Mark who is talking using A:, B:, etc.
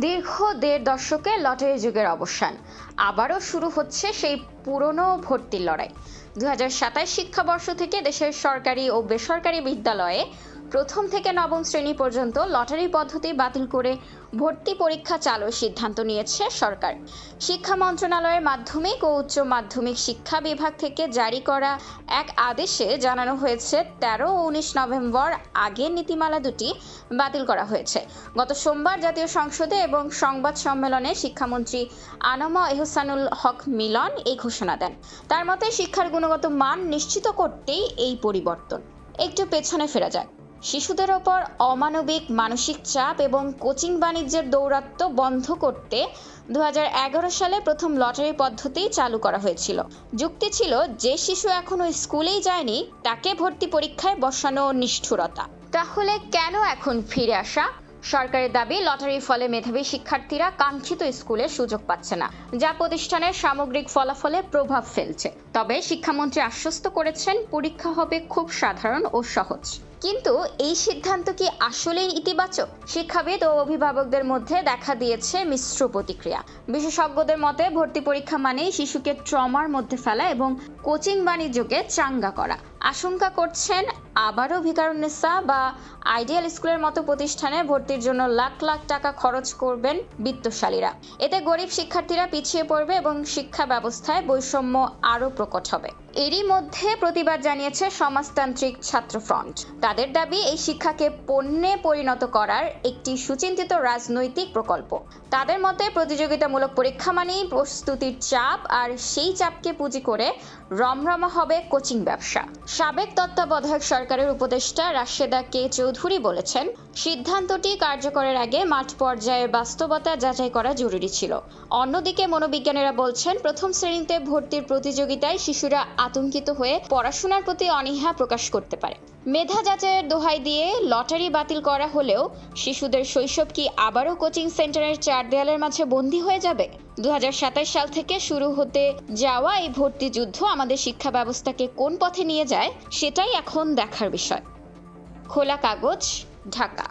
A: দীর্ঘ ১.৫ দশকে লটারি যুগের অবসান, আবারও শুরু হচ্ছে সেই পুরনো ভর্তির লড়াই। ২০২৭ শিক্ষাবর্ষ থেকে দেশের সরকারি ও বেসরকারি বিদ্যালয়ে প্রথম থেকে নবম শ্রেণী পর্যন্ত লটারি পদ্ধতি বাতিল করে ভর্তি পরীক্ষা চালুর সিদ্ধান্ত নিয়েছে সরকার। শিক্ষা মন্ত্রণালয়ের মাধ্যমিক ও উচ্চ মাধ্যমিক শিক্ষা বিভাগ থেকে জারি করা এক আদেশে জানানো হয়েছে ১৩ ও ১৯ নভেম্বর আগের নীতিমালা দুটি বাতিল করা হয়েছে। গত সোমবার জাতীয় সংসদে এবং সংবাদ সম্মেলনে শিক্ষামন্ত্রী আনম এহসানুল হক মিলন এই ঘোষণা দেন। তার মতে শিক্ষার গুণগত মান নিশ্চিত করতেই এই পরিবর্তন। একটু পেছনে ফেরা যাক। শিশুদের ওপর অমানবিক মানসিক চাপ এবং কোচিং বাণিজ্যের দৌরাত্ম্য বন্ধ করতে ২০১১ সালে প্রথম লটারি পদ্ধতি চালু করা হয়েছিল। যুক্তি ছিল, যে শিশু এখনো স্কুলেই যায়নি তাকে ভর্তি পরীক্ষায় বসানো নিষ্ঠুরতা। তাহলে কেন এখন ফিরে আসা? সরকারের দাবি, লটারির ফলে মেধাবী শিক্ষার্থীরা কাঙ্ক্ষিত স্কুলে সুযোগ পাচ্ছে না, যা প্রতিষ্ঠানের সামগ্রিক ফলাফলে প্রভাব ফেলছে। তবে শিক্ষামন্ত্রী আশ্বস্ত করেছেন, পরীক্ষা হবে খুব সাধারণ ও সহজ। কিন্তু এই সিদ্ধান্ত কি আসলেই ইতিবাচক? শিক্ষাবিদ ও অভিভাবকদের মধ্যে দেখা দিয়েছে মিশ্র প্রতিক্রিয়া। বিশেষজ্ঞদের মতে ভর্তি পরীক্ষা মানেই শিশুকে ট্রমার মধ্যে ফেলা এবং কোচিং বাণিজ্যকে চাঙ্গা করা। আশঙ্কা করছেন আবারও ভিকারুননিসা বা আইডিয়াল স্কুলের মতো প্রতিষ্ঠানে ভর্তির জন্য লাখ লাখ টাকা খরচ করবেন বিত্তশালীরা। এতে গরিব শিক্ষার্থীরা পিছিয়ে পড়বে এবং শিক্ষা ব্যবস্থায় বৈষম্য আরও প্রকট হবে। এরই মধ্যে প্রতিবাদ জানিয়েছে সমাজতান্ত্রিক ছাত্র ফ্রন্ট। তাদের দাবি, এই শিক্ষাকে পণ্যে পরিণত করার একটি সুচিন্তিত রাজনৈতিক প্রকল্প। তাদের মতে প্রতিযোগিতামূলক পরীক্ষা মানেই প্রস্তুতির চাপ, আর সেই চাপকে পুঁজি করে রমরমা হবে কোচিং ব্যবসা। সাবেক তত্ত্বাবধায়ক সরকারের উপদেষ্টা রাশেদা কে চৌধুরী বলেছেন, সিদ্ধান্তটি কার্যকরের আগে মাঠ পর্যায়ের বাস্তবতা যাচাই করা জরুরি ছিল। অন্যদিকে মনোবিজ্ঞানীরা বলছেন, প্রথম শ্রেণীতে ভর্তির প্রতিযোগিতায় শিশুরা আতঙ্কিত হয়ে পড়াশোনার প্রতি অনীহা প্রকাশ করতে পারে। মেধা যাচাইয়ের দোহাই দিয়ে লটারি বাতিল করা হলেও শিশুদের শৈশব কি আবারও কোচিং সেন্টারের চার দেয়ালের মাঝে বন্দী হয়ে যাবে? ২০২৭ সাল থেকে শুরু হতে যাওয়া এই ভর্তি যুদ্ধ আমাদের শিক্ষা ব্যবস্থাকে কোন পথে নিয়ে যায়, সেটাই এখন দেখার বিষয়। খোলা কাগজ, ঢাকা।